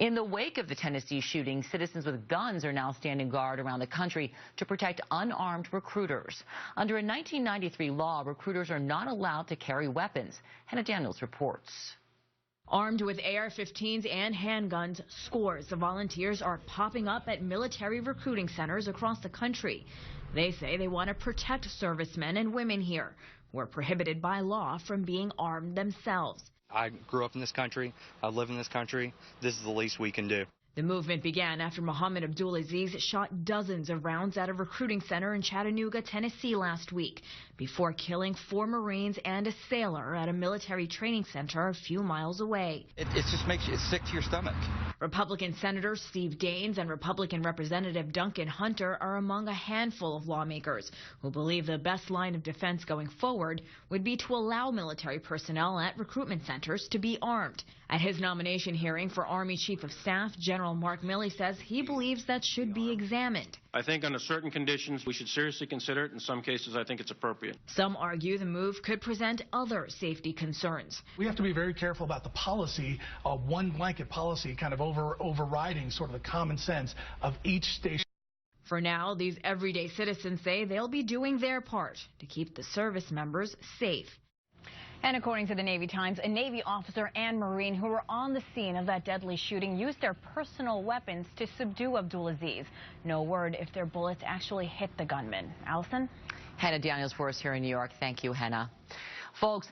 In the wake of the Tennessee shooting, citizens with guns are now standing guard around the country to protect unarmed recruiters. Under a 1993 law, recruiters are not allowed to carry weapons. Hannah Daniels reports. Armed with AR-15s and handguns, scores of volunteers are popping up at military recruiting centers across the country. They say they want to protect servicemen and women here, who are prohibited by law from being armed themselves. I grew up in this country. I live in this country. This is the least we can do. The movement began after Mohammed Abdulaziz shot dozens of rounds at a recruiting center in Chattanooga, Tennessee last week, before killing 4 Marines and a sailor at a military training center a few miles away. It just makes you sick to your stomach. Republican Senator Steve Daines and Republican Representative Duncan Hunter are among a handful of lawmakers who believe the best line of defense going forward would be to allow military personnel at recruitment centers to be armed. At his nomination hearing for Army Chief of Staff, General Mark Milley says he believes that should be examined. I think under certain conditions we should seriously consider it. In some cases, I think it's appropriate. Some argue the move could present other safety concerns. We have to be very careful about the policy, one blanket policy kind of overriding sort of the common sense of each station. For now, these everyday citizens say they'll be doing their part to keep the service members safe. And according to the Navy Times, a Navy officer and Marine who were on the scene of that deadly shooting used their personal weapons to subdue Abdulaziz. No word if their bullets actually hit the gunman. Allison? Hannah Daniels for us here in New York. Thank you, Hannah. Folks.